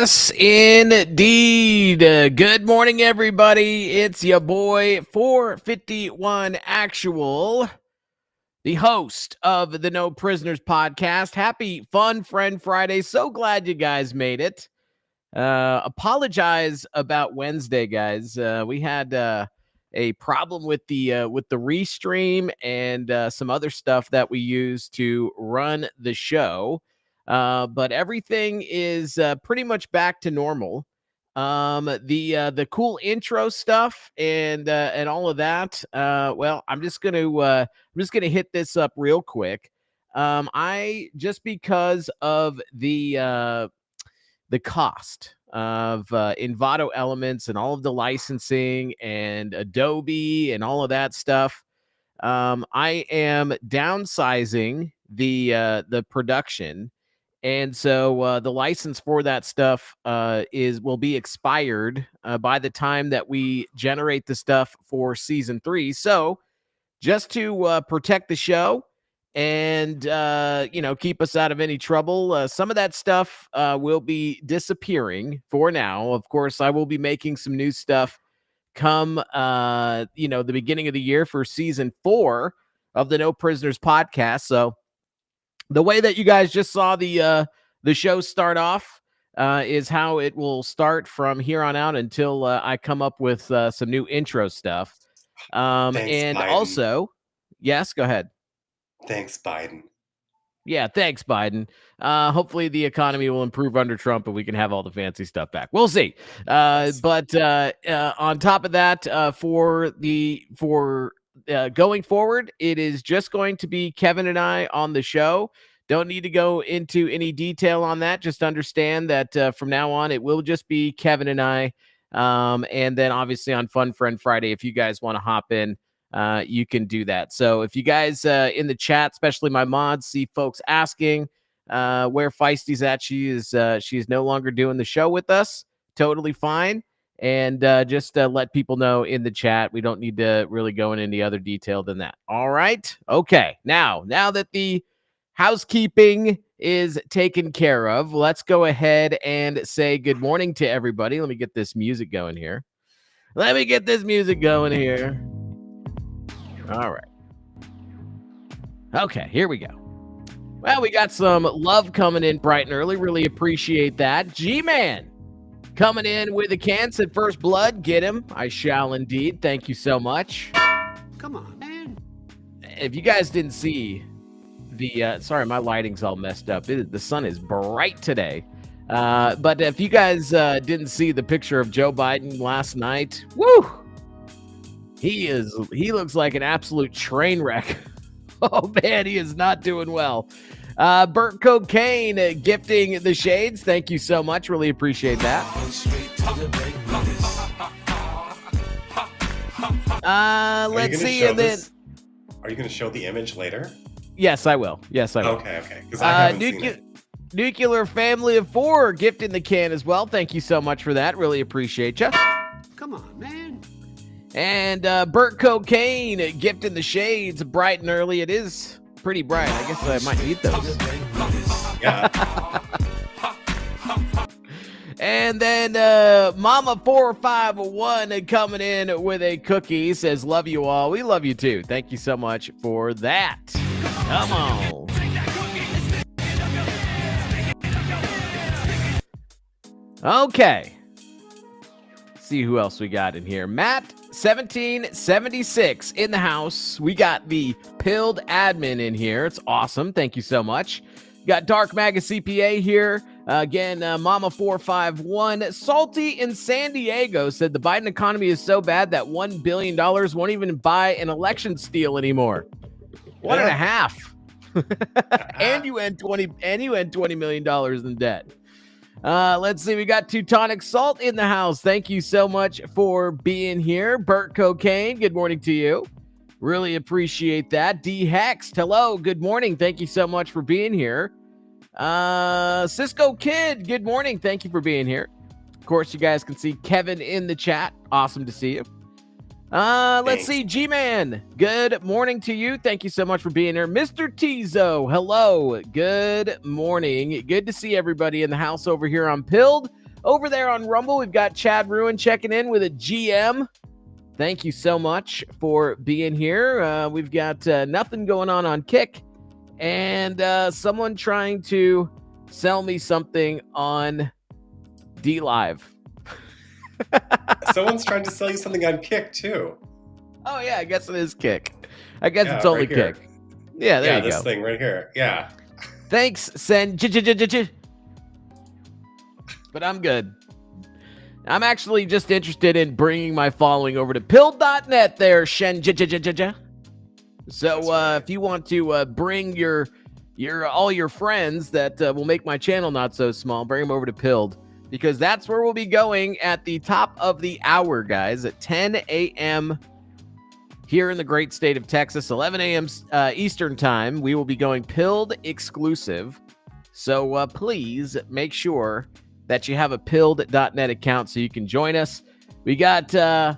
Yes, indeed. Good morning, everybody. It's your boy 451 Actual, the host of the No Prisoners podcast. Happy Fun Friend Friday. So glad you guys made it. Apologize about Wednesday, guys. We had a problem with the restream and some other stuff that we use to run the show. But everything is pretty much back to normal. The cool intro stuff and all of that. Well, I'm just gonna hit this up real quick. I just because of the cost of Envato Elements and all of the licensing and Adobe and all of that stuff. I am downsizing the production. And so the license for that stuff will be expired by the time that we generate the stuff for season 3. So just to protect the show and keep us out of any trouble, some of that stuff will be disappearing for now. Of course, I will be making some new stuff come the beginning of the year for season 4 of the No Prisoners podcast. So the way that you guys just saw the show start off is how it will start from here on out until I come up with some new intro stuff. Thanks, and Biden. also, yes, go ahead. Thanks, Biden. Yeah, thanks, Biden. Hopefully the economy will improve under Trump and we can have all the fancy stuff back. We'll see. Yes. But on top of that, for going forward, it is just going to be Kevin and I on the show. Don't need to go into any detail on that. Just understand that from now on, it will just be Kevin and I. And then obviously on Fun Friend Friday, if you guys want to hop in, you can do that. So if you guys in the chat, especially my mods, see folks asking where Feisty's at, she's no longer doing the show with us. Totally fine. And just let people know in the chat. We don't need to really go into any other detail than that. All right. Okay. Now that the housekeeping is taken care of, let's go ahead and say good morning to everybody. Let me get this music going here. All right. Okay, here we go. Well, we got some love coming in bright and early. Really appreciate that. G-Man coming in with a can, said first blood. Get him. I shall indeed. Thank you so much. Come on, man. If you guys didn't see sorry, my lighting's all messed up. The sun is bright today. But if you guys didn't see the picture of Joe Biden last night, woo, he looks like an absolute train wreck. Oh man, he is not doing well. Burt Cocaine gifting the shades. Thank you so much. Really appreciate that. Let's see. And then, are you going to show the image later? Yes, I will. Okay. Because I haven't seen it. Nuclear Family of 4 gifting the can as well. Thank you so much for that. Really appreciate you. Come on, man. And Burt Cocaine gifting the shades bright and early. It is pretty bright. I guess I might need those. Yeah. And then Mama 451 coming in with a cookie says, love you all. We love you too. Thank you so much for that. Come on. Okay. See who else we got in here. Matt 1776 in the house. We got the Pilled admin in here. It's awesome. Thank you so much. Got Dark Maga CPA here. Again, Mama 451. Salty in San Diego said the Biden economy is so bad that $1 billion won't even buy an election steal anymore. One and a half. and you end $20 million in debt. Let's see. We got Teutonic Salt in the house. Thank you so much for being here. Burt Cocaine, good morning to you. Really appreciate that. D Hex, hello. Good morning. Thank you so much for being here. Cisco Kid, good morning. Thank you for being here. Of course, you guys can see Kevin in the chat. Awesome to see you. Let's see. G-Man, good morning to you. Thank you so much for being here. Mr. Tizo, hello. Good morning. Good to see everybody in the house over here on Pilled. Over there on Rumble, we've got Chad Ruin checking in with a GM. Thank you so much for being here. We've got nothing going on Kick. And someone trying to sell me something on DLive. Someone's trying to sell you something on Kick, too. Oh, yeah, I guess it is Kick. I guess it's only right Kick. Yeah, there you go. This thing right here. Yeah. Thanks, Sen. But I'm good. I'm actually just interested in bringing my following over to pill.net there, Shen. So if you want to bring your all your friends that will make my channel not so small, bring them over to Pilled, because that's where we'll be going at the top of the hour, guys, at 10 a.m. here in the great state of Texas, 11 a.m. Eastern time. We will be going Pilled exclusive. So please make sure that you have a Pilled.net account so you can join us. We got Illuna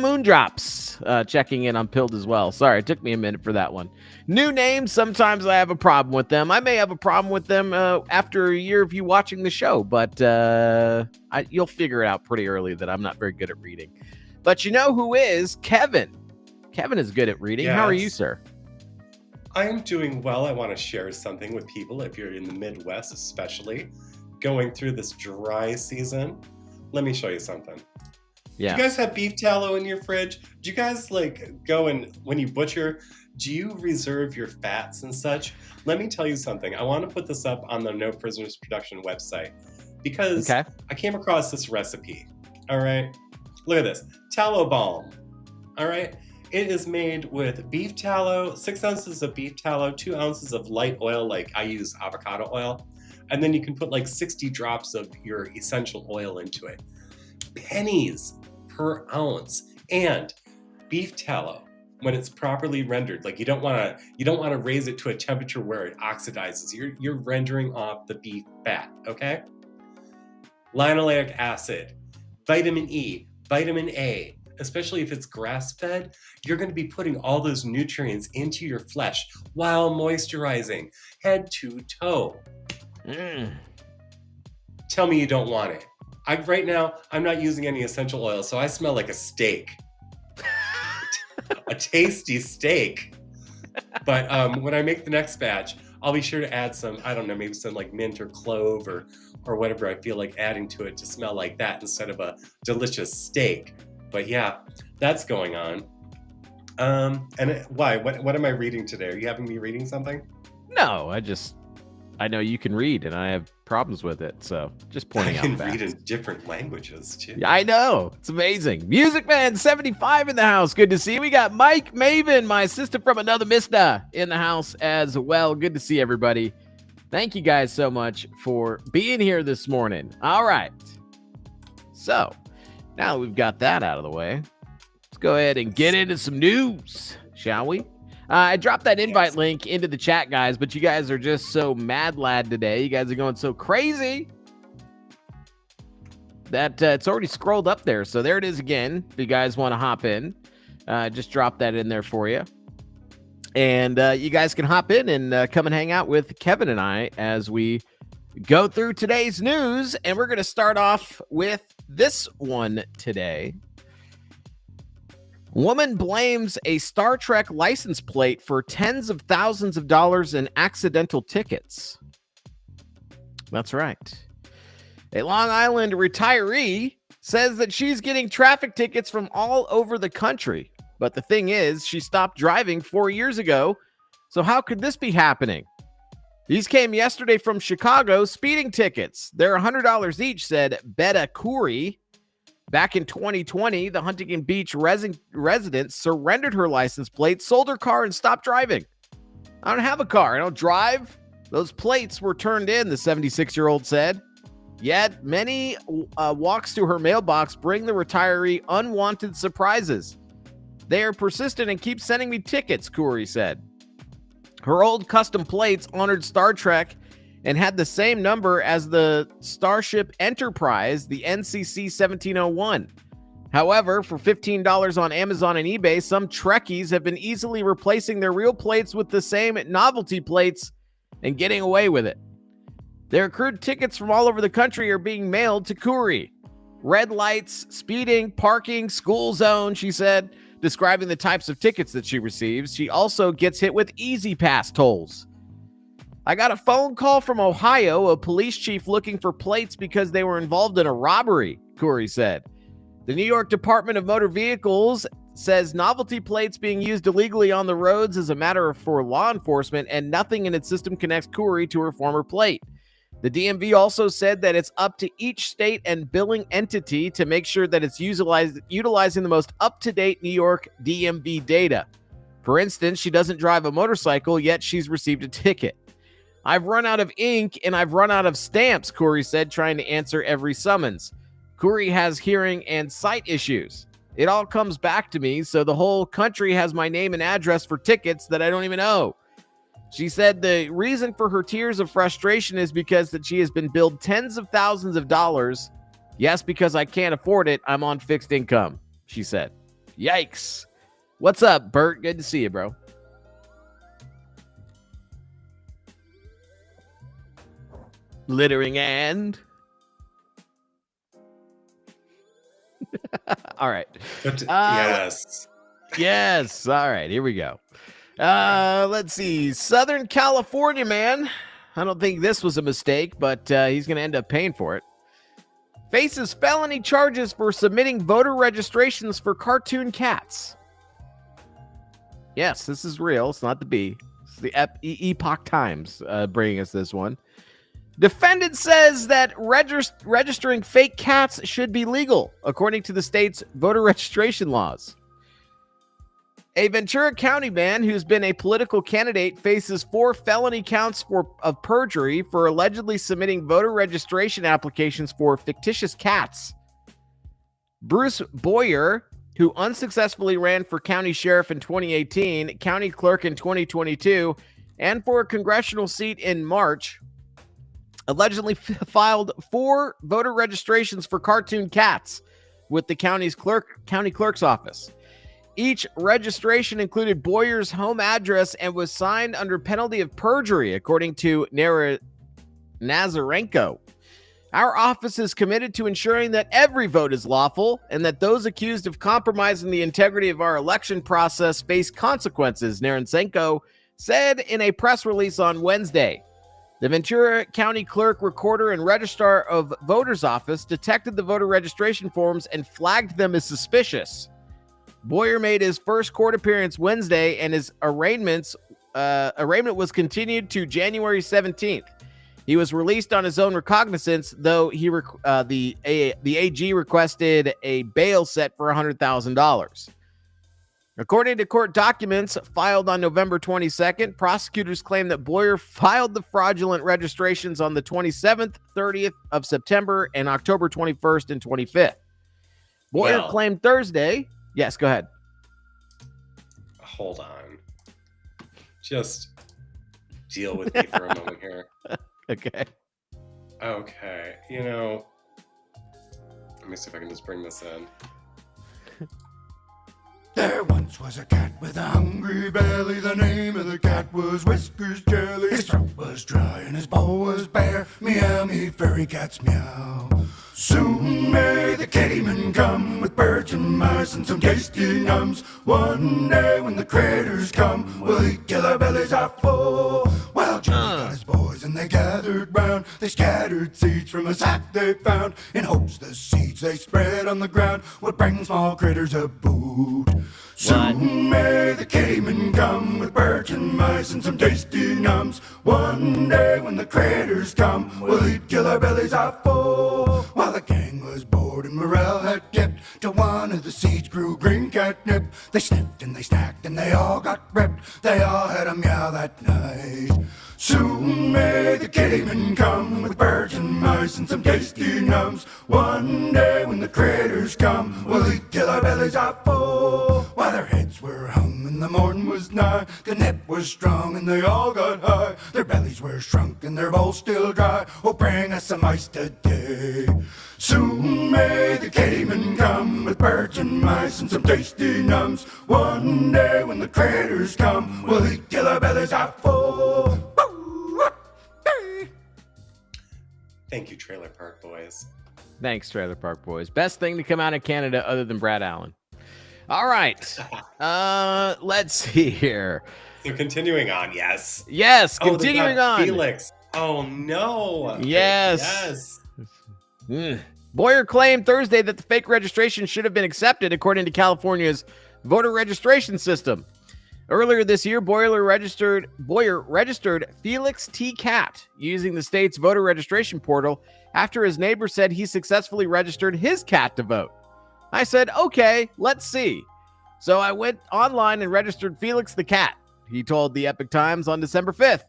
Moondrops checking in on Pilled as well. Sorry, it took me a minute for that one. New names, sometimes I have a problem with them. I may have a problem with them after a year of you watching the show, but you'll figure it out pretty early that I'm not very good at reading. But you know who is? Kevin. Kevin is good at reading. Yes. How are you, sir? I'm doing well. I want to share something with people, if you're in the Midwest especially, going through this dry season. Let me show you something. Yeah. Do you guys have beef tallow in your fridge? Do you guys go and when you butcher, do you reserve your fats and such? Let me tell you something. I want to put this up on the No Prisoners Production website because I came across this recipe. All right. Look at this. Tallow balm. All right. It is made with beef tallow, 6 ounces of beef tallow, 2 ounces of light oil, like I use avocado oil. And then you can put 60 drops of your essential oil into it. Pennies per ounce. And beef tallow, when it's properly rendered, you don't want to raise it to a temperature where it oxidizes. You're rendering off the beef fat, okay? Linoleic acid, vitamin E, vitamin A, especially if it's grass-fed, you're going to be putting all those nutrients into your flesh while moisturizing head to toe. Tell me you don't want it. Right now, I'm not using any essential oil, so I smell like a steak. A tasty steak. But when I make the next batch, I'll be sure to add some, I don't know, maybe some mint or clove or or whatever I feel like adding to it to smell like that instead of a delicious steak. But yeah, that's going on. Why? What am I reading today? Are you having me reading something? No, I know you can read, and I have problems with it, so just pointing out. I can read in different languages too. Yeah, I know, it's amazing. Music Man 75 in the house. Good to see you. We got Mike Maven, my assistant from another mister, in the house as well. Good to see everybody. Thank you guys so much for being here this morning. All right, so now that we've got that out of the way, let's go ahead and get into some news, shall we? I dropped that invite link into the chat, guys, but you guys are just so mad lad today. You guys are going so crazy that it's already scrolled up there. So there it is again. If you guys want to hop in, just drop that in there for you. And you guys can hop in and come and hang out with Kevin and I as we go through today's news. And we're going to start off with this one today. Woman blames a Star Trek license plate for tens of thousands of dollars in accidental tickets. That's right. A Long Island retiree says that she's getting traffic tickets from all over the country. But the thing is, she stopped driving 4 years ago. So how could this be happening? These came yesterday from Chicago, speeding tickets. They're $100 each, said Betta Khoury. Back in 2020, the Huntington Beach resident surrendered her license plate, sold her car, and stopped driving. I don't have a car. I don't drive. Those plates were turned in, the 76-year-old said. Yet, many walks to her mailbox bring the retiree unwanted surprises. They are persistent and keep sending me tickets, Khoury said. Her old custom plates honored Star Trek and had the same number as the Starship Enterprise, the NCC 1701. However, for $15 on Amazon and eBay, some Trekkies have been easily replacing their real plates with the same novelty plates and getting away with it. Their accrued tickets from all over the country are being mailed to Khoury. Red lights, speeding, parking, school zone, she said, describing the types of tickets that she receives. She also gets hit with Easy Pass tolls. I got a phone call from Ohio, a police chief looking for plates because they were involved in a robbery, Khoury said. The New York Department of Motor Vehicles says novelty plates being used illegally on the roads is a matter for law enforcement, and nothing in its system connects Khoury to her former plate. The DMV also said that it's up to each state and billing entity to make sure that it's utilizing the most up-to-date New York DMV data. For instance, she doesn't drive a motorcycle, yet she's received a ticket. I've run out of ink and I've run out of stamps, Khoury said, trying to answer every summons. Khoury has hearing and sight issues. It all comes back to me, so the whole country has my name and address for tickets that I don't even owe. She said the reason for her tears of frustration is because that she has been billed tens of thousands of dollars. Yes, because I can't afford it. I'm on fixed income, she said. Yikes. What's up, Bert? Good to see you, bro. Littering and all right. Yes. Yes. All right. Here we go. Let's see. Southern California man. I don't think this was a mistake, but he's going to end up paying for it. Faces felony charges for submitting voter registrations for cartoon cats. Yes, this is real. It's not the B. It's the Epoch Times bringing us this one. Defendant says that registering fake cats should be legal, according to the state's voter registration laws. A Ventura County man who's been a political candidate faces 4 felony counts of perjury for allegedly submitting voter registration applications for fictitious cats. Bruce Boyer, who unsuccessfully ran for county sheriff in 2018, county clerk in 2022, and for a congressional seat in March, allegedly filed 4 voter registrations for cartoon cats with the county clerk's office. Each registration included Boyer's home address and was signed under penalty of perjury, according to Nazarenko. Our office is committed to ensuring that every vote is lawful and that those accused of compromising the integrity of our election process face consequences, Nazarenko said in a press release on Wednesday. The Ventura County Clerk, Recorder, and Registrar of Voters Office detected the voter registration forms and flagged them as suspicious. Boyer made his first court appearance Wednesday, and his arraignment was continued to January 17th. He was released on his own recognizance, though the AG requested a bail set for $100,000. According to court documents filed on November 22nd, prosecutors claim that Boyer filed the fraudulent registrations on the 27th, 30th of September, and October 21st and 25th. Boyer claimed Thursday. Yes, go ahead. Hold on. Just deal with me for a moment here. Okay. Okay. Let me see if I can just bring this in. There once was a cat with a hungry belly. The name of the cat was Whiskers Jelly. His throat was dry and his bowl was bare. Meow, me fairy cats meow. Soon may the kittyman come with birds and mice and some tasty nums. One day when the critters come, we'll eat till our bellies are full. Well, Johnny got his boys and they gathered round. They scattered seeds from a sack they found, in hopes the seeds they spread on the ground would bring small critters a boot. Soon may the kittyman come with birds and mice and some tasty nums. One day when the critters come, we'll eat till our bellies are full. While the gang was bored and morale had dipped, till one of the seeds grew green catnip. They sniffed and they snacked and they all got ripped. They all had a meow that night. Soon may the kittyman come with birds and mice and some tasty nums. One day when the critters come, we'll eat till our bellies are full. While their heads were hung and the morn was nigh, the nip was strong and they all got high. Their bellies were shrunk and their bowls still dry. Oh, bring us some ice today. Soon may the kittyman come with birds and mice and some tasty nums. One day when the critters come, we'll eat till our bellies are full. Thank you, Trailer Park Boys. Thanks, Trailer Park Boys. Best thing to come out of Canada other than Brad Allen. All right. Let's see here. So continuing on, yes. Yes, continuing on. Felix. Oh, no. Yes. Boyer claimed Thursday that the fake registration should have been accepted according to California's voter registration system. Earlier this year, Boyer registered Felix T. Cat using the state's voter registration portal after his neighbor said he successfully registered his cat to vote. I said, okay, let's see. So I went online and registered Felix the cat, he told the Epic Times on December 5th.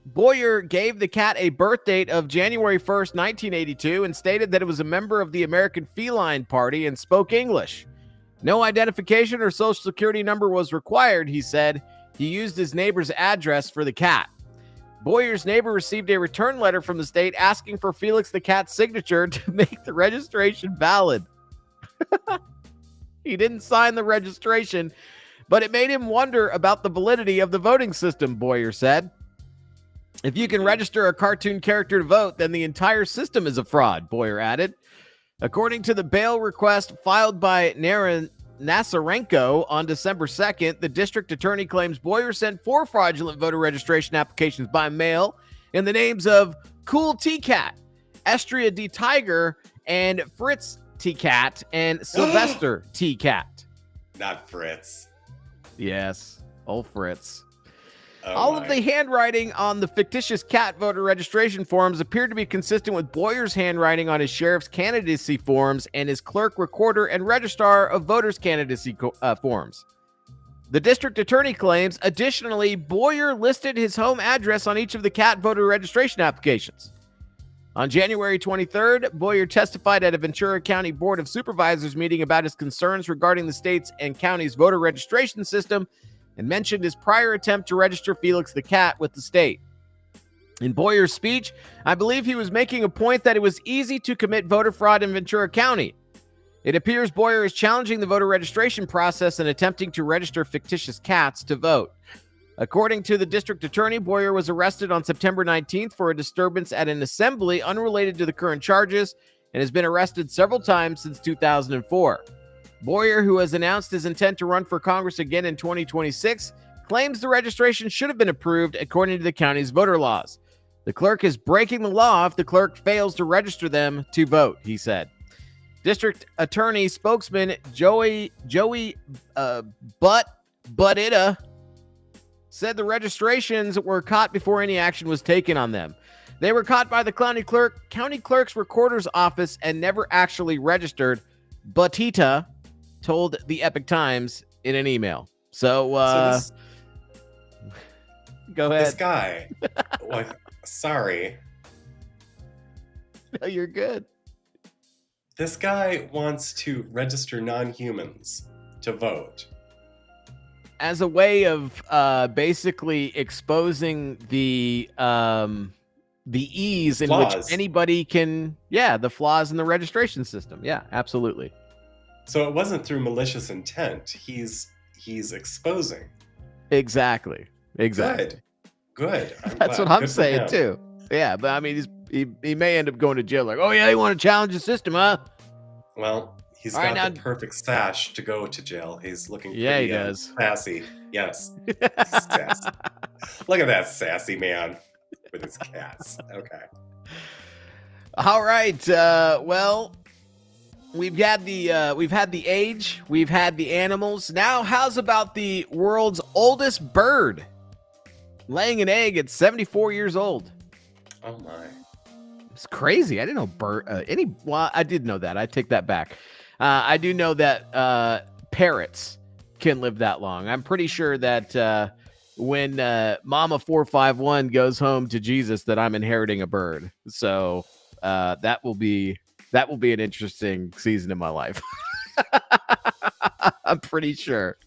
Boyer gave the cat a birth date of January 1st, 1982, and stated that it was a member of the American Feline Party and spoke English. No identification or social security number was required, he said. He used his neighbor's address for the cat. Boyer's neighbor received a return letter from the state asking for Felix the cat's signature to make the registration valid. He didn't sign the registration, but it made him wonder about the validity of the voting system, Boyer said. If you can register a cartoon character to vote, then the entire system is a fraud, Boyer added. According to the bail request filed by Nasarenko on December 2nd, the district attorney claims Boyer sent 4 fraudulent voter registration applications by mail in the names of Cool T-Cat, Estria D. Tiger, and Fritz T-Cat, and Sylvester T-Cat. Not Fritz. Yes, old Fritz. All of the handwriting on the fictitious cat voter registration forms appeared to be consistent with Boyer's handwriting on his sheriff's candidacy forms and his clerk, recorder, and registrar of voters' candidacy forms. The district attorney claims, additionally, Boyer listed his home address on each of the cat voter registration applications. On January 23rd, Boyer testified at a Ventura County Board of Supervisors meeting about his concerns regarding the state's and county's voter registration system and mentioned his prior attempt to register Felix the cat with the state. In Boyer's speech, I believe he was making a point that it was easy to commit voter fraud in Ventura County. It appears Boyer is challenging the voter registration process and attempting to register fictitious cats to vote. According to the district attorney, Boyer was arrested on September 19th for a disturbance at an assembly unrelated to the current charges and has been arrested several times since 2004. Boyer, who has announced his intent to run for Congress again in 2026, claims the registration should have been approved according to the county's voter laws. The clerk is breaking the law if the clerk fails to register them to vote, he said. District Attorney spokesman Joey Buttita said the registrations were caught before any action was taken on them. They were caught by the county clerk's recorder's office and never actually registered, Buttita told the Epic Times in an email. So go ahead. This guy, sorry. No, you're good. This guy wants to register non-humans to vote. As a way of basically exposing the ease in flaws. Which anybody can, the flaws in the registration system. Yeah, absolutely. So it wasn't through malicious intent. He's exposing. Exactly. Good. That's what I'm saying too. Yeah, but I mean, he may end up going to jail. Like, oh yeah, you want to challenge the system, huh? Well, he's All got the perfect sash to go to jail. He's looking pretty he does. Sassy. Yes. Sassy. Look at that sassy man with his cats. Okay. All right. Well, we've had the age, we've had the animals. Now, how's about the world's oldest bird laying an egg at 74 years old? Oh my. It's crazy. I didn't know well, I did know that. I take that back. I do know that parrots can live that long. I'm pretty sure that when Mama 451 goes home to Jesus, that I'm inheriting a bird. So that will be an interesting season in my life. I'm pretty sure.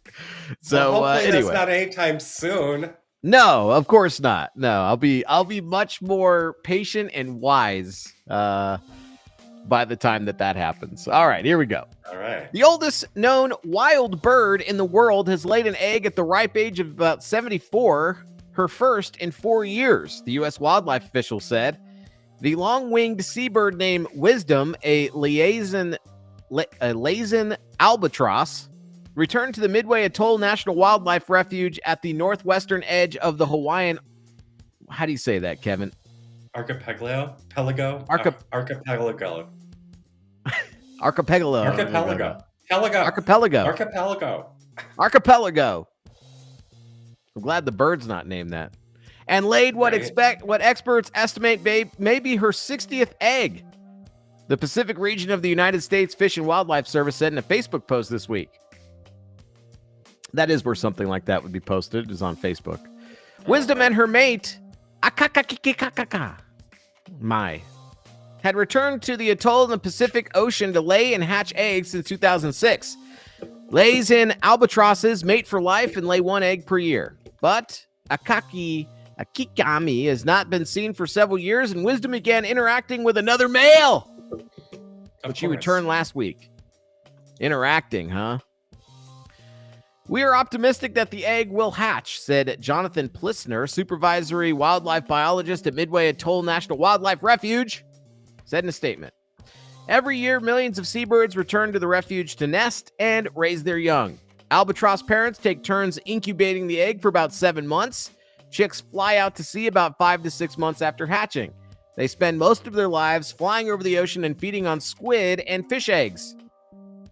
So well, hopefully anyway, that's not anytime soon. No, of course not. No, I'll be much more patient and wise by the time that happens. All right, here we go. All right. The oldest known wild bird in the world has laid an egg at the ripe age of about 74, her first in 4 years, the U.S. wildlife official said. The long-winged seabird named Wisdom, a Laysan albatross, returned to the Midway Atoll National Wildlife Refuge at the northwestern edge of the Hawaiian. How do you say that, Kevin? Archipelago. I'm glad the bird's not named that. And laid what experts estimate may be her 60th egg. The Pacific region of the United States Fish and Wildlife Service said in a Facebook post this week. That is where something like that would be posted, is on Facebook. Wisdom and her mate, had returned to the atoll in the Pacific Ocean to lay and hatch eggs since 2006. Laysan albatrosses mate for life and lay one egg per year. But Akikami has not been seen for several years, and Wisdom began interacting with another male, which she returned last week. Interacting, huh? We are optimistic that the egg will hatch, said Jonathan Plissner, supervisory wildlife biologist at Midway Atoll National Wildlife Refuge, said in a statement. Every year, millions of seabirds return to the refuge to nest and raise their young. Albatross parents take turns incubating the egg for about 7 months. Chicks fly out to sea about 5 to 6 months after hatching. They spend most of their lives flying over the ocean and feeding on squid and fish eggs.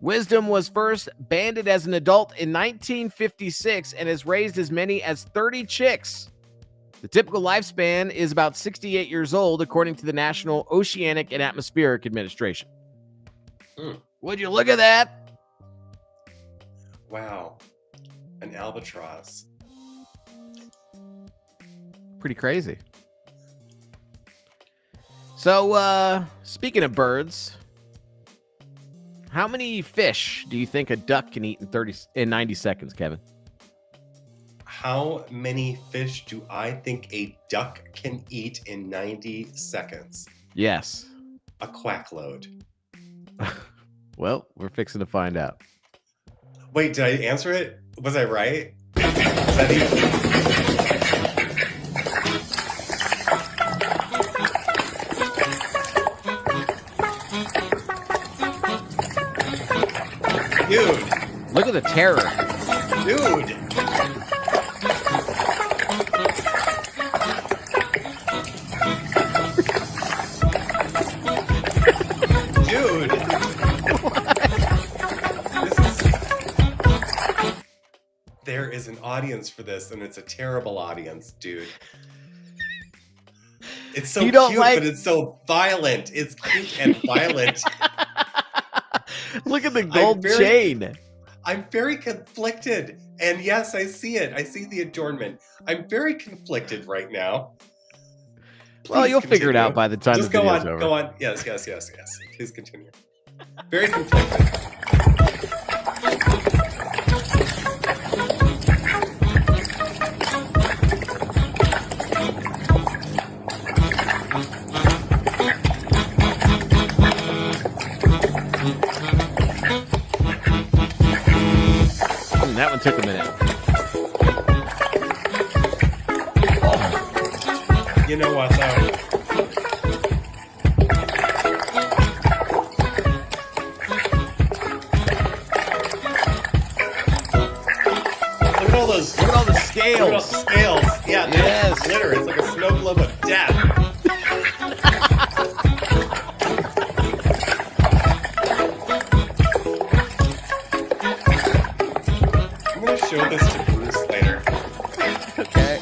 Wisdom was first banded as an adult in 1956 and has raised as many as 30 chicks. The typical lifespan is about 68 years old, according to the National Oceanic and Atmospheric Administration. Would you look at that? Wow. An albatross. Pretty crazy. So, speaking of birds, how many fish do you think a duck can eat in 90 seconds, Kevin? How many fish do I think a duck can eat in 90 seconds? Yes. A quack load. Well, we're fixing to find out. Wait, did I answer it? Was I right? Is that Dude. Look at the terror. Dude. There is an audience for this, and it's a terrible audience, dude. It's so cute, but it's so violent. It's cute and violent. Look at the gold chain. I'm very conflicted. And yes, I see it. I see the adornment. I'm very conflicted right now. Well, you'll figure it out by the time the video's over. Go on. Yes. Please continue. Very conflicted. That one took a minute. You know what, though? Look at all those. Look at all the scales. Look at all the scales. Yeah, yes. Glitter. It's like a snow globe of death. Show this to Bruce later. Okay.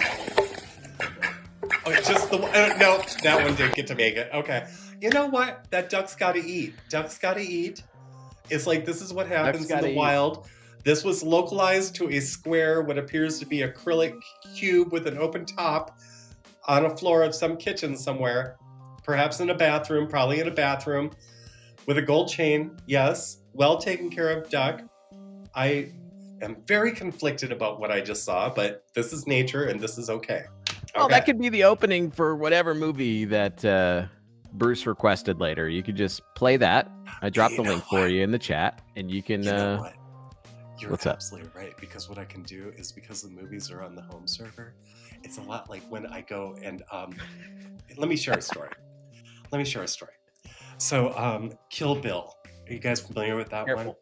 Okay, just the one. No, that one didn't get to make it. Okay. You know what? That duck's got to eat. Ducks got to eat. It's like this is what happens in the wild. This was localized to a square, what appears to be acrylic cube with an open top on a floor of some kitchen somewhere. Perhaps in a bathroom, probably in a bathroom, with a gold chain. Yes. Well taken care of duck. I am very conflicted about what I just saw, but this is nature and this is okay. Well, that could be the opening for whatever movie that Bruce requested later. You could just play that. I dropped the link for you in the chat, and you can... You know what? You're what's absolutely right, because what I can do is, because the movies are on the home server, it's a lot like when I go and... let me share a story. So, Kill Bill. Are you guys familiar with that one?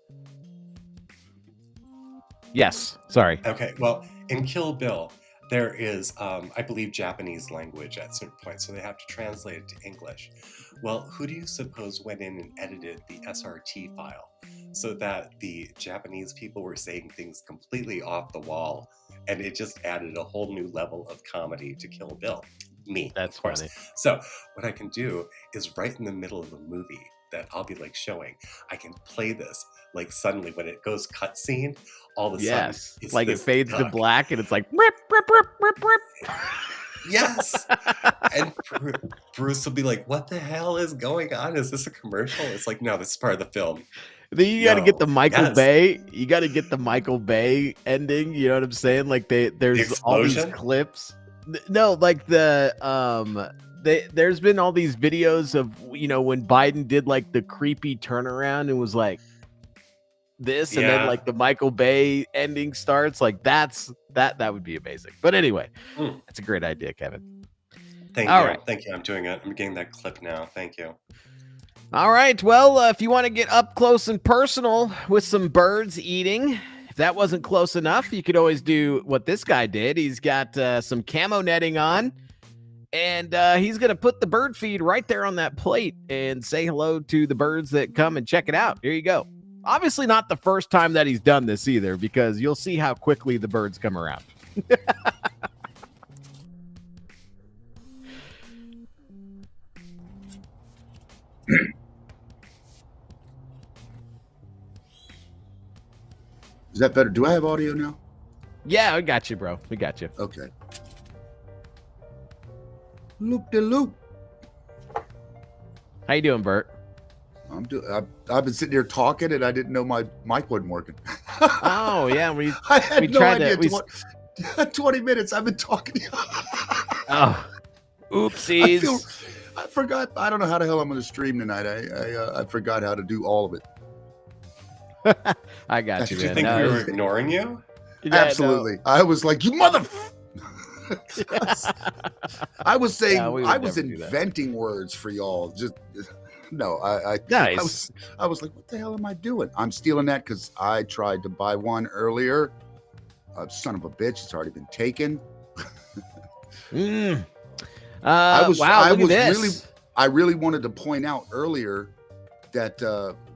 Yes. Sorry. Okay. Well, in Kill Bill, there is, I believe, Japanese language at certain points, so they have to translate it to English. Well, who do you suppose went in and edited the SRT file so that the Japanese people were saying things completely off the wall, and it just added a whole new level of comedy to Kill Bill? Me. That's of course. funny. So what I can do is right in the middle of a movie that I'll be like showing, I can play this. Like suddenly when it goes cutscene, all of a sudden, it's like it fades to black and it's like rip. Yes. And Bruce will be like, what the hell is going on? Is this a commercial? It's like, no, this is part of the film. Then you got to get the Michael Bay. You got to get the Michael Bay ending. You know what I'm saying? Like there's all these clips. No, like there's been all these videos of, when Biden did like the creepy turnaround and was like this, and then like the Michael Bay ending starts. Like that would be amazing. But anyway, that's a great idea, Kevin. Thank you. Thank you. I'm doing it. I'm getting that clip now. Thank you. All right. Well, if you want to get up close and personal with some birds eating, if that wasn't close enough, you could always do what this guy did. He's got some camo netting on, and he's going to put the bird feed right there on that plate and say hello to the birds that come and check it out. Here you go. Obviously not the first time that he's done this either, because you'll see how quickly the birds come around. Is that better? Do I have audio now? Yeah, we got you, bro. We got you. Okay. Loop de loop. How you doing, Bert? I've been sitting here talking, and I didn't know my mic wasn't working. Oh yeah, we had no tried idea. to. 20 minutes I've been talking. Oh, oopsies! I forgot. I don't know how the hell I'm going to stream tonight. I forgot how to do all of it. I got you, man. Did you think we were ignoring you? Yeah, absolutely. No. I was like, you mother. I was saying, I was inventing words for y'all. Just no. Nice. I was like, what the hell am I doing? I'm stealing that because I tried to buy one earlier. Son of a bitch, it's already been taken. Wow, look at this. I really wanted to point out earlier that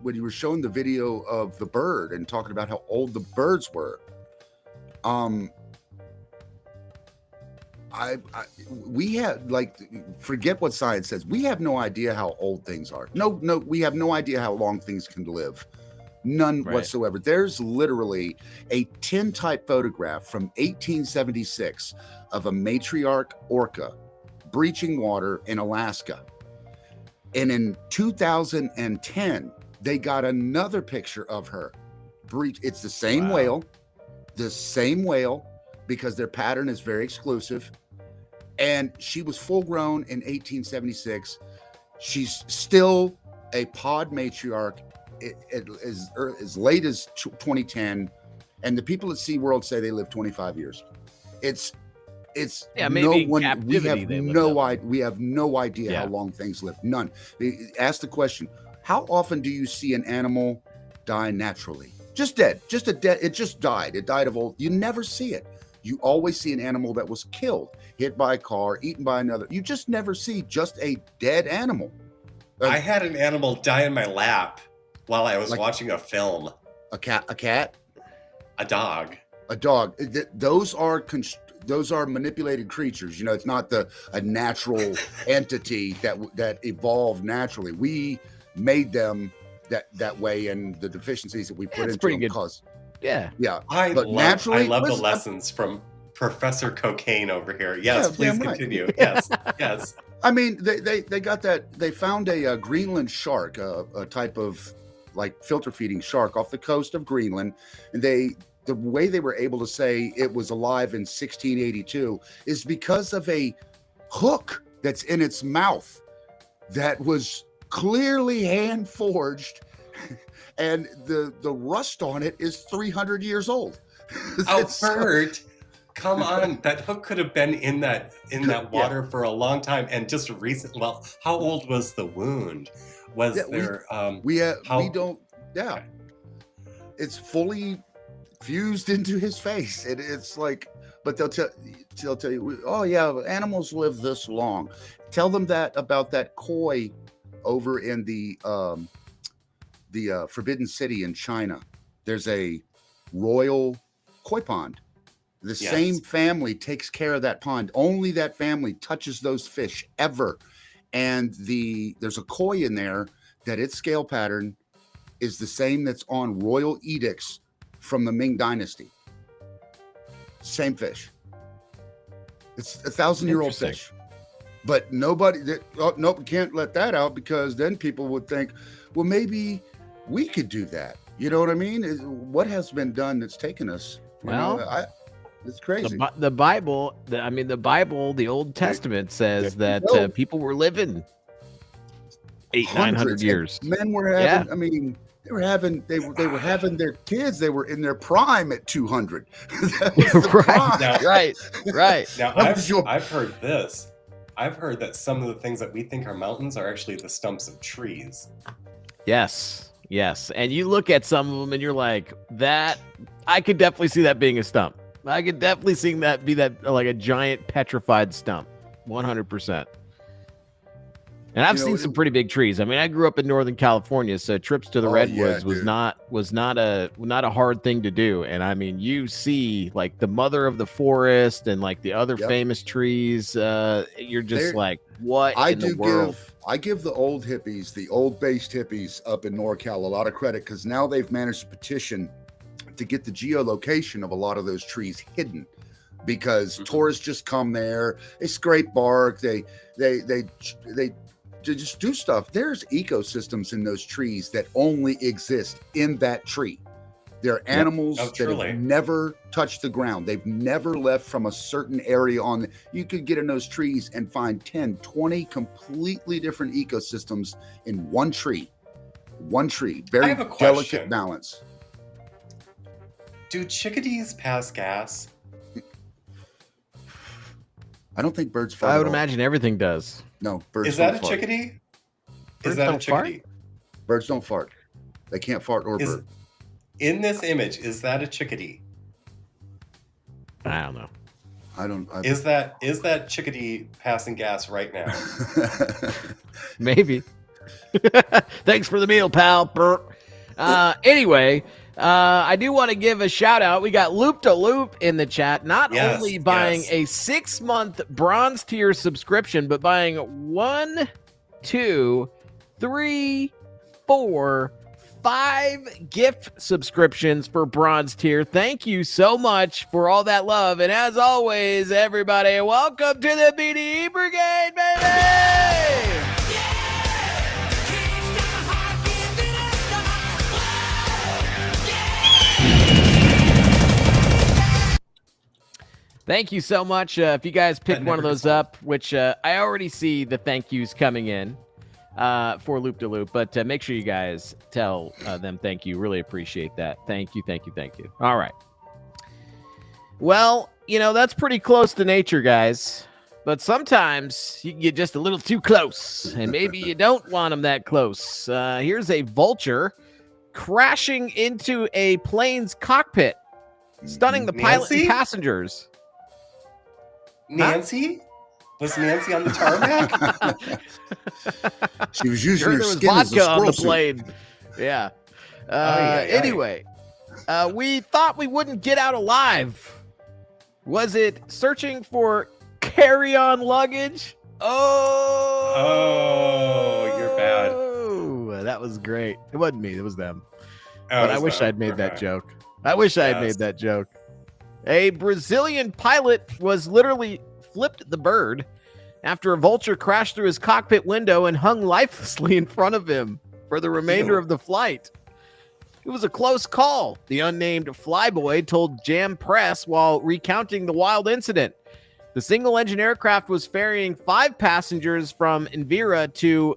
when you were showing the video of the bird and talking about how old the birds were, Um, we have, like, forget what science says. We have no idea how old things are. No, we have no idea how long things can live. None whatsoever. There's literally a tintype photograph from 1876 of a matriarch orca breaching water in Alaska. And in 2010, they got another picture of her. It's the same whale, because their pattern is very exclusive. And she was full grown in 1876. She's still a pod matriarch as late as 2010. And the people at SeaWorld say they live 25 years. It's maybe no one. We have no idea how long things live. None. Ask the question: how often do you see an animal die naturally? Just dead. It just died. It died of old. You never see it. You always see an animal that was killed, hit by a car, eaten by another. You just never see just a dead animal. I had an animal die in my lap while I was watching a film. A cat, a dog. Those are manipulated creatures. It's not a natural entity that evolved naturally. We made them that way, and the deficiencies that we put into them cause. Yeah. I love the lessons from Professor Cocaine over here. Yes, please continue. Right. Yes. I mean, they got that. They found a Greenland shark, a type of like filter feeding shark off the coast of Greenland, and the way they were able to say it was alive in 1682 is because of a hook that's in its mouth that was clearly hand forged. And the rust on it is 300 years old. Bert, come on! That hook could have been in that water for a long time, and just recently. Well, how old was the wound? It's fully fused into his face. It's like, but they'll tell you, oh yeah, animals live this long. Tell them that about that koi over in the Forbidden City in China. There's a royal koi pond. The same family takes care of that pond. Only that family touches those fish ever. And there's a koi in there that its scale pattern is the same that's on royal edicts from the Ming Dynasty. Same fish. It's 1,000-year-old fish. But nobody, nope, we can't let that out, because then people would think, well, maybe we could do that. You know what I mean? What has been done that's taken us? It's crazy. The Bible, the Old Testament says that people were living 800-900 years. Men were having, I mean, they were having their kids. They were in their prime at 200. That was the prime. Now, right. Now I've heard this. I've heard that some of the things that we think are mountains are actually the stumps of trees. Yes. And you look at some of them and you're like, that, I could definitely see that being a stump. I could definitely see that be like a giant petrified stump. 100%. And I've seen some pretty big trees. I mean, I grew up in Northern California, so trips to the redwoods was not a hard thing to do. And I mean, you see like the mother of the forest and like the other famous trees. You're just like, what in the world? I give the old hippies, the old based hippies up in NorCal, a lot of credit, because now they've managed to petition to get the geolocation of a lot of those trees hidden, because tourists just come there, they scrape bark, they just do stuff. There's ecosystems in those trees that only exist in that tree. There are animals that have never touched the ground. They've never left from a certain area you could get in those trees and find 10, 20 completely different ecosystems in one tree. Very delicate balance. Do chickadees pass gas? I don't think birds fart. I would imagine everything does. No, birds Is that don't a fart. chickadee? Birds don't fart? Birds don't fart. They can't fart or burp. In this image, is that a chickadee? I don't know. Is that chickadee passing gas right now? Maybe. Thanks for the meal, pal. Anyway, I do want to give a shout out. We got Loop to Loop in the chat. Not only buying a 6-month bronze tier subscription, but buying 1, 2, 3, 4, 5 gift subscriptions for bronze tier. Thank you so much for all that love. And as always, everybody, welcome to the BDE Brigade, baby! Thank you so much. If you guys pick one of those up, which I already see the thank yous coming in for Loop to Loop, but make sure you guys tell them thank you. Really appreciate that. Thank you, thank you, thank you. All right. Well, you know, that's pretty close to nature, guys. But sometimes you can get just a little too close, and maybe you don't want them that close. Here's a vulture crashing into a plane's cockpit, stunning the pilot and passengers. Nancy? Was Nancy on the tarmac? She was using her skin as a on the suit. plane. Yeah. Anyway, we thought we wouldn't get out alive. Was it searching for carry-on luggage? Oh, you're bad. Oh, that was great. It wasn't me. It was them. Oh, but I wish I'd made that joke. I wish I had made that joke. A Brazilian pilot was literally flipped the bird after a vulture crashed through his cockpit window and hung lifelessly in front of him for the remainder of the flight. It was a close call, the unnamed flyboy told Jam Press while recounting the wild incident. The single-engine aircraft was ferrying 5 passengers from Envira to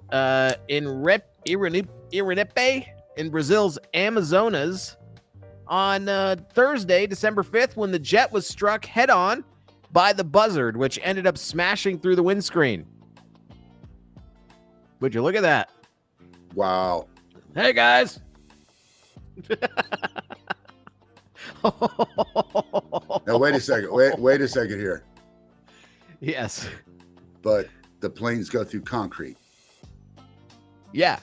Irinipe in Brazil's Amazonas on Thursday, December 5th, when the jet was struck head-on by the buzzard, which ended up smashing through the windscreen. Would you look at that? Wow. Hey, guys. Now, wait a second. Wait a second here. Yes. But the planes go through concrete. Yeah.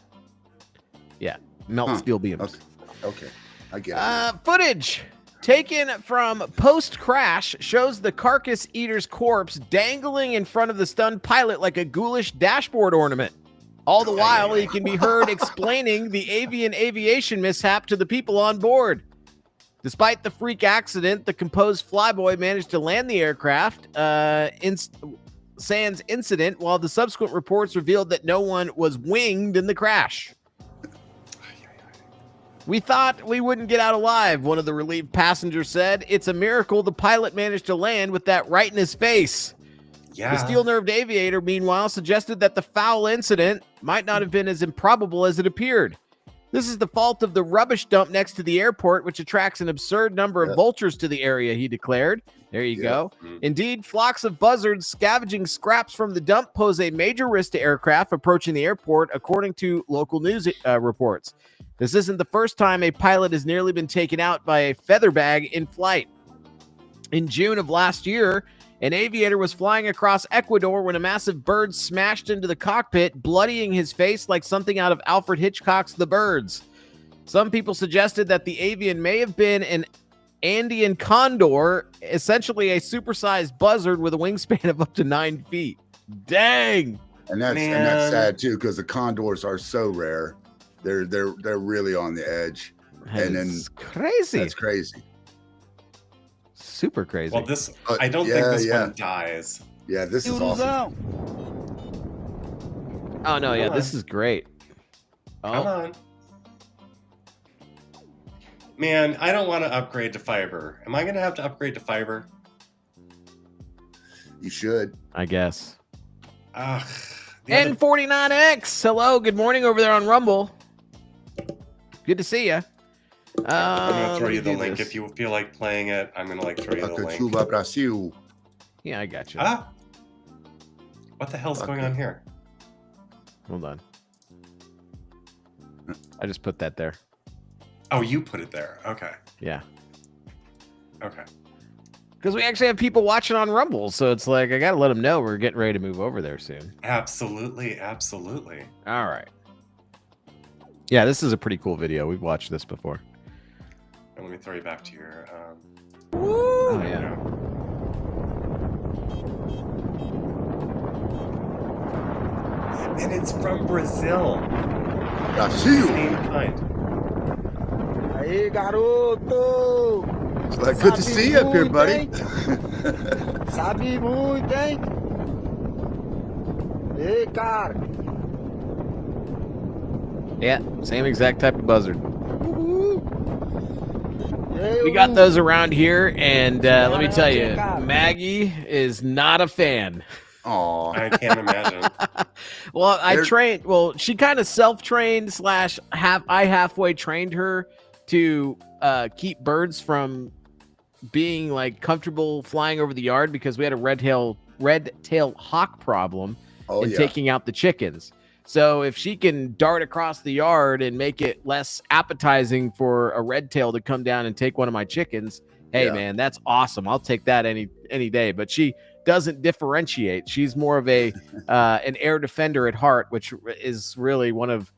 Yeah. Melt steel beams. Okay. I get it. Footage taken from post-crash shows the carcass eater's corpse dangling in front of the stunned pilot like a ghoulish dashboard ornament. All the while, he can be heard explaining the aviation mishap to the people on board. Despite the freak accident, the composed flyboy managed to land the aircraft sans incident, while the subsequent reports revealed that no one was winged in the crash. We thought we wouldn't get out alive, one of the relieved passengers said. It's a miracle the pilot managed to land with that right in his face. Yeah. The steel-nerved aviator, meanwhile, suggested that the foul incident might not have been as improbable as it appeared. This is the fault of the rubbish dump next to the airport, which attracts an absurd number of vultures to the area, he declared. There you go. Indeed, flocks of buzzards scavenging scraps from the dump pose a major risk to aircraft approaching the airport, according to local news reports. This isn't the first time a pilot has nearly been taken out by a feather bag in flight. In June of last year, an aviator was flying across Ecuador when a massive bird smashed into the cockpit, bloodying his face like something out of Alfred Hitchcock's The Birds. Some people suggested that the avian may have been an Andean condor, essentially a supersized buzzard with a wingspan of up to 9 feet. Dang! And that's sad too, because the condors are so rare. They're really on the edge. That's crazy. That's crazy. Super crazy. Well, I don't think this one dies. Yeah, this is awesome. Oh no, yeah, this is great. Come on. Man, I don't want to upgrade to fiber. Am I going to have to upgrade to fiber? You should. I guess. N49X. Hello, good morning over there on Rumble. Good to see you. I'm going to throw you the link if you feel like playing it. I'm going to throw you the link. Brasil. Yeah, I got you. What the hell's going on here? Hold on. I just put that there. Oh, you put it there. Okay. Yeah. Okay. Because we actually have people watching on Rumble, so it's like I got to let them know we're getting ready to move over there soon. Absolutely, absolutely. All right. Yeah, this is a pretty cool video. We've watched this before. And let me throw you back to your. Oh, yeah. And it's from Brazil. Brasil. Same kind. Aí, garoto! It's like, good to see you up here, buddy. Sabe muito, hein? Ei, cara! Yeah, same exact type of buzzard. Ei, We got those around here, and let me tell you, Maggie is not a fan. Aw. I can't imagine. Well, she kind of self-trained / I halfway trained her to keep birds from being like comfortable flying over the yard because we had a red-tailed hawk problem taking out the chickens. So if she can dart across the yard and make it less appetizing for a red tail to come down and take one of my chickens, hey man, that's awesome. I'll take that any day. But she doesn't differentiate. She's more of a an air defender at heart, which is really one of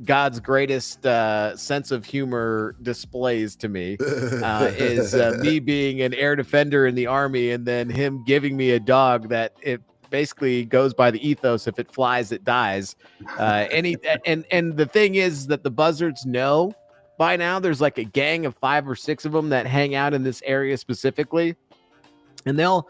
God's greatest sense of humor displays to me. Is me being an air defender in the Army, and then him giving me a dog that it basically goes by the ethos: if it flies, it dies. And the thing is that the buzzards know by now. There's like a gang of 5 or 6 of them that hang out in this area specifically, and they'll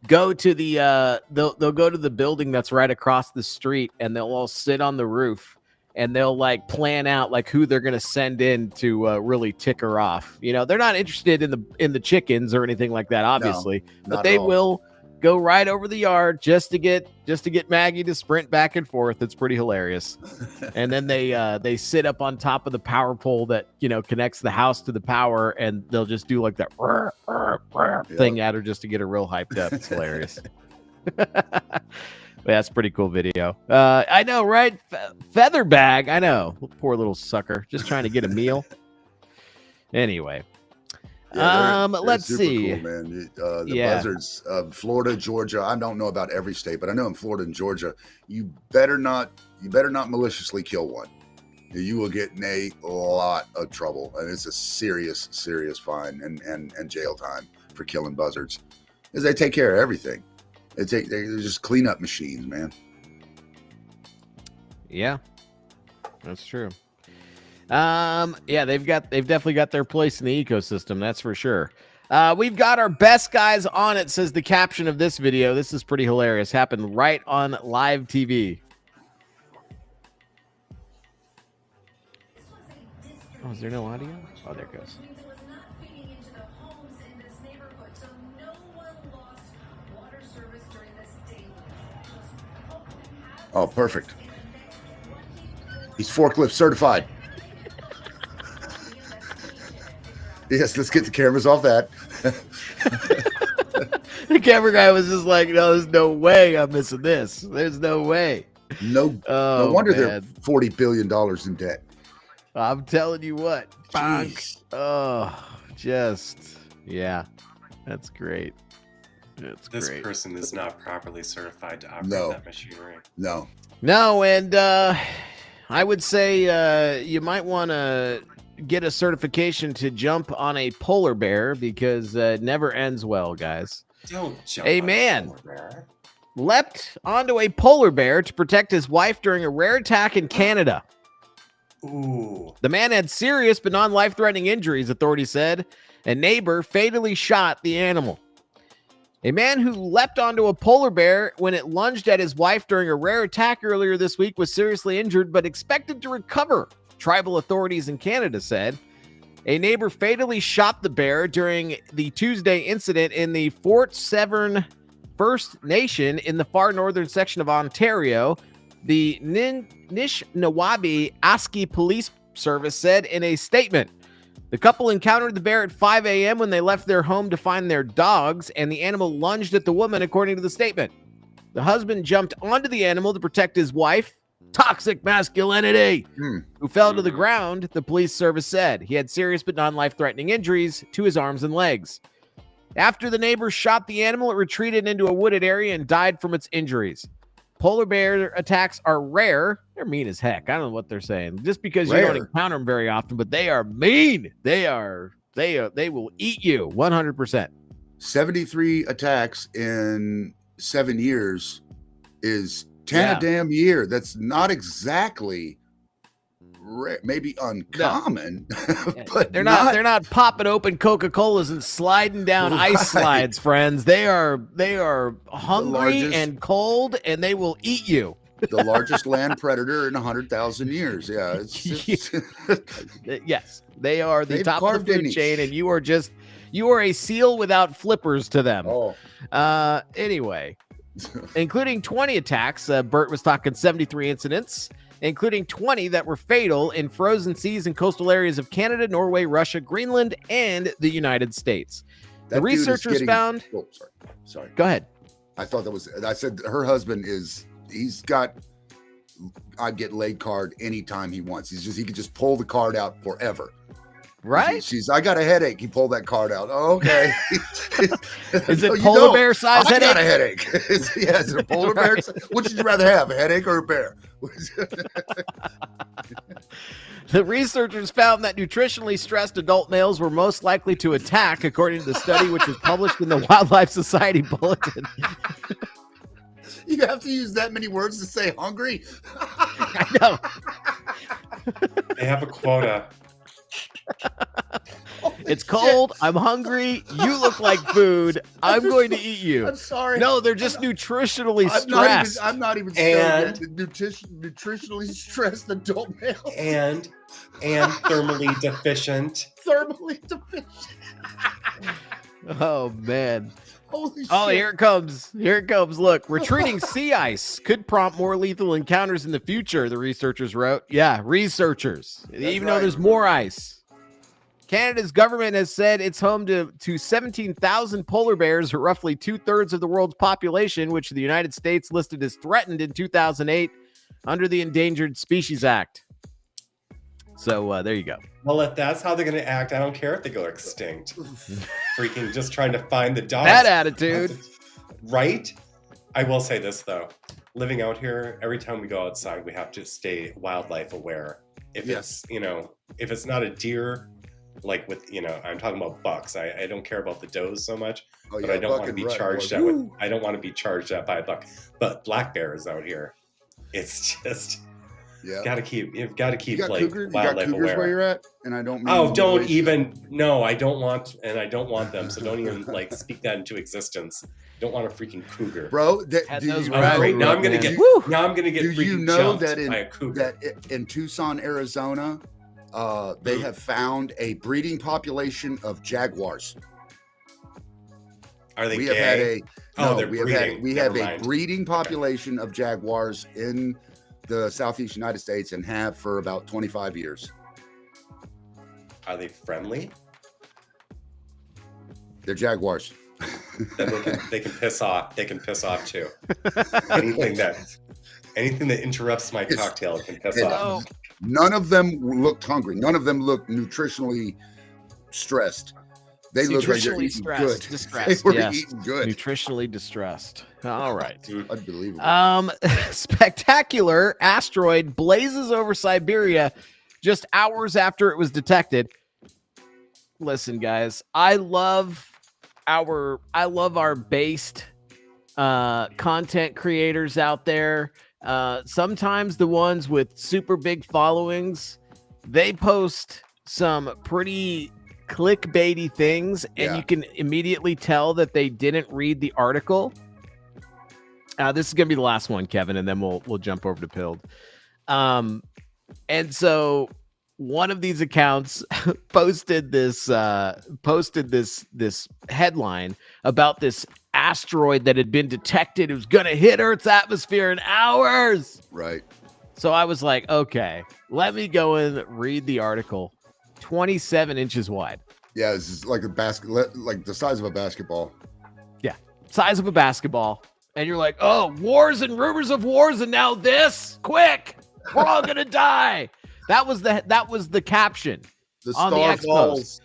go to the they'll go to the building that's right across the street, and they'll all sit on the roof, and they'll like plan out like who they're gonna send in to really tick her off. You know, they're not interested in the chickens or anything like that, obviously, but they will go right over the yard just to get Maggie to sprint back and forth. It's pretty hilarious. And then they sit up on top of the power pole that, you know, connects the house to the power, and they'll just do like that thing at her just to get her real hyped up. It's hilarious. That's a pretty cool video. I know, right? Feather bag. I know. Poor little sucker. Just trying to get a meal. Anyway. Yeah, they're let's super see. cool, man. The buzzards, Florida, Georgia. I don't know about every state, but I know in Florida and Georgia, you better not maliciously kill one. You will get in a lot of trouble, and it's a serious fine and jail time for killing buzzards, because they take care of everything. They're just cleanup machines, man. Yeah, that's true. They've definitely got their place in the ecosystem. That's for sure. We've got our best guys on it, says the caption of this video. This is pretty hilarious. Happened right on live TV. Oh, is there no audio? Oh, there it goes. Oh, perfect. He's forklift certified. Yes, let's get the cameras off that. The camera guy was just like, no, there's no way I'm missing this. There's no way. No wonder they're $40 billion in debt. I'm telling you what. Oh, yeah. That's great. This person is not properly certified to operate that machinery. No, and I would say you might want to get a certification to jump on a polar bear, because it never ends well, guys. Don't jump. A man leapt onto a polar bear to protect his wife during a rare attack in Canada. Ooh. The man had serious but non-life-threatening injuries, authorities said. A neighbor fatally shot the animal. A man who leapt onto a polar bear when it lunged at his wife during a rare attack earlier this week was seriously injured but expected to recover, tribal authorities in Canada said. A neighbor fatally shot the bear during the Tuesday incident in the Fort Severn First Nation in the far northern section of Ontario, the Nishnawbe Aski Police Service said in a statement. The couple encountered the bear at 5 a.m. when they left their home to find their dogs, and the animal lunged at the woman, according to the statement. The husband jumped onto the animal to protect his wife, toxic masculinity, who fell to the ground, the police service said. He had serious but non-life-threatening injuries to his arms and legs. After the neighbors shot the animal, it retreated into a wooded area and died from its injuries. Polar bear attacks are rare. They're mean as heck. I don't know what they're saying. Just because you don't encounter them very often, but they are mean. They are They will eat you 100%. 73 attacks in 7 years is 10 a damn year. That's not exactly maybe uncommon, but they're not popping open Coca-Colas and sliding down ice slides, friends. They are hungry and cold, and they will eat you. The largest land predator in 100,000 years. Yeah. Yes, they are the top of the food chain, and you are a seal without flippers to them. Anyway, including 20 attacks. Bert was talking 73 incidents, including 20 that were fatal in frozen seas and coastal areas of Canada, Norway, Russia, Greenland, and the United States. The researchers found... Oh, sorry. Go ahead. I thought I said her husband I'd get laid card anytime he wants. He could just pull the card out forever. Right? I got a headache. He pulled that card out. Oh, okay. Is it polar bear size headache? I got a headache. Is it a polar bear? Which would you rather have, a headache or a bear? The researchers found that nutritionally stressed adult males were most likely to attack, according to the study, which was published in the Wildlife Society Bulletin. You have to use that many words to say hungry? I know. They have a quota. It's cold. I'm hungry. You look like food. I'm going to eat you. I'm sorry. No, they're just nutritionally stressed. I'm not even nutritionally stressed adult males. And thermally deficient. Thermally deficient. Oh, man. Holy shit. Oh, here it comes. Look, retreating sea ice could prompt more lethal encounters in the future, the researchers wrote. Yeah, researchers. Even though there's more ice. Canada's government has said it's home to 17,000 polar bears, or roughly 2/3 of the world's population, which the United States listed as threatened in 2008 under the Endangered Species Act. So there you go. Well, if that's how they're going to act, I don't care if they go extinct. Freaking just trying to find the dogs. That attitude. Right? I will say this, though. Living out here, every time we go outside, we have to stay wildlife aware. If it's not a deer, like with, I'm talking about bucks. I don't care about the does so much, but I don't want to be charged at I don't want to be charged at by a buck. But black bears out here, it's just... Yeah, you've got to keep like wildlife aware. Where you're at, and I don't. I don't want them. So don't even like speak that into existence. Don't want a freaking cougar, bro. Now I'm gonna get. Do you know that in Tucson, Arizona, they have found a breeding population of jaguars? Are they gay? We have a breeding population of jaguars in the Southeast United States, and have for about 25 years. Are they friendly? They're jaguars. Then they can piss off. They can piss off too. Anything that interrupts my cocktail can piss off. None of them looked hungry. None of them looked nutritionally stressed. They look like they're eating good. Distressed. They were eating good. Nutritionally distressed. All right. Unbelievable. Spectacular asteroid blazes over Siberia just hours after it was detected. Listen, guys, I love our based content creators out there. Sometimes the ones with super big followings, they post some pretty clickbaity things, and you can immediately tell that they didn't read the article. This is gonna be the last one, Kevin, and then we'll jump over to Pilled. And so one of these accounts posted this headline about this asteroid that had been detected. It was gonna hit Earth's atmosphere in hours. Right. So I was like, okay, let me go and read the article. 27 inches wide. Yeah, this is like like the size of a basketball. Yeah, size of a basketball. And you're like, oh, wars and rumors of wars, and now this? Quick, we're all gonna die. That was the caption on the X post.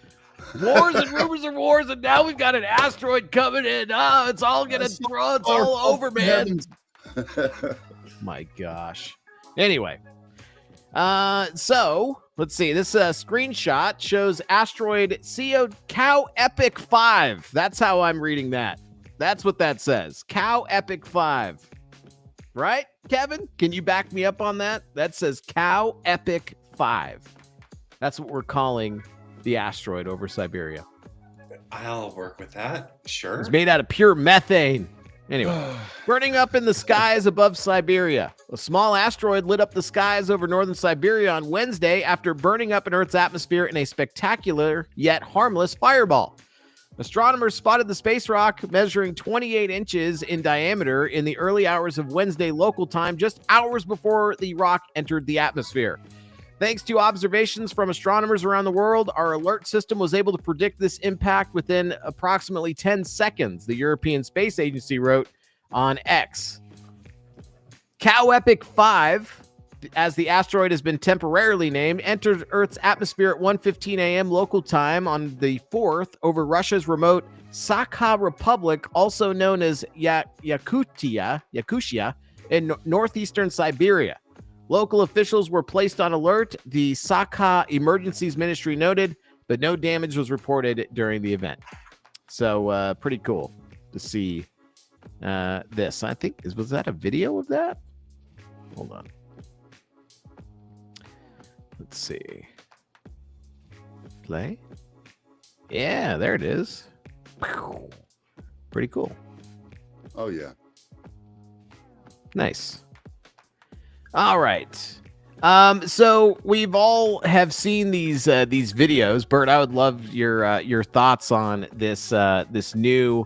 Wars and rumors of wars, and now we've got an asteroid coming in. Oh, it's all gonna throw. It's all over, man. My gosh. Anyway, so Let's see. This screenshot shows asteroid Cow Epic 5. That's how I'm reading that. That's what that says. Cow Epic 5. Right, Kevin? Can you back me up on that? That says Cow Epic 5. That's what we're calling the asteroid over Siberia. I'll work with that. Sure. It's made out of pure methane. Anyway, burning up in the skies above Siberia. A small asteroid lit up the skies over northern Siberia on Wednesday after burning up in Earth's atmosphere in a spectacular yet harmless fireball. Astronomers spotted the space rock measuring 28 inches in diameter in the early hours of Wednesday local time, just hours before the rock entered the atmosphere. Thanks to observations from astronomers around the world, our alert system was able to predict this impact within approximately 10 seconds, the European Space Agency wrote on X. Cow Epic 5, as the asteroid has been temporarily named, entered Earth's atmosphere at 1:15 a.m. local time on the 4th over Russia's remote Sakha Republic, also known as Yakutia in northeastern Siberia. Local officials were placed on alert, the Sakha Emergencies Ministry noted, but no damage was reported during the event. So pretty cool to see this. I think, was that a video of that? Hold on. Let's see. Play. Yeah, there it is. Pretty cool. Oh, yeah. Nice. All right. So we've all have seen these videos. Bert, I would love your thoughts on this new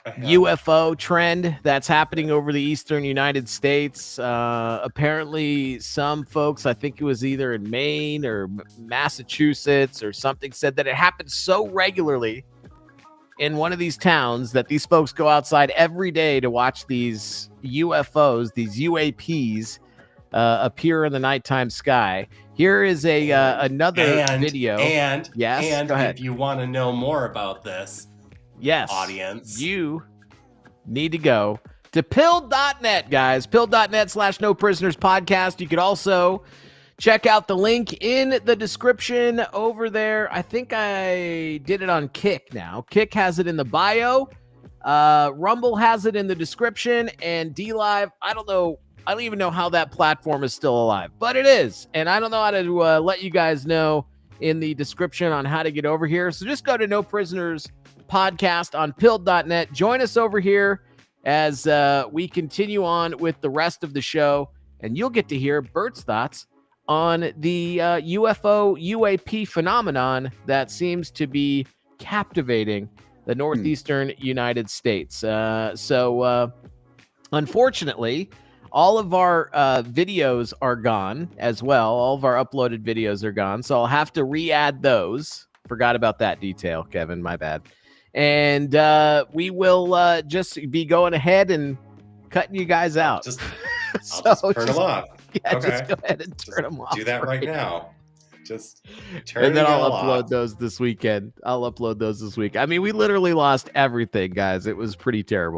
UFO trend that's happening over the eastern United States. Apparently, some folks, I think it was either in Maine or Massachusetts or something, said that it happens so regularly in one of these towns that these folks go outside every day to watch these UFOs, these UAPs, appear in the nighttime sky. Here is another video. And go ahead. If you want to know more about this, audience, you need to go to pill.net, guys. Pill.net/No Prisoners Podcast. You could also check out the link in the description over there. I think I did it on Kick now. Kick has it in the bio. Rumble has it in the description. And DLive, I don't even know how that platform is still alive, but it is. And I don't know how to let you guys know in the description on how to get over here. So just go to No Prisoners Podcast on pill.net. Join us over here as we continue on with the rest of the show, and you'll get to hear Bert's thoughts on the UFO UAP phenomenon that seems to be captivating the northeastern United States. So unfortunately, all of our videos are gone as well. All of our uploaded videos are gone. So I'll have to re-add those. Forgot about that detail, Kevin. My bad. And we will just be going ahead and cutting you guys out. I'll just turn them off. Yeah, okay. Just go ahead and turn them off. Do that right now. Just turn and then I'll upload those this weekend. I'll upload those this week. I mean, we literally lost everything, guys. It was pretty terrible.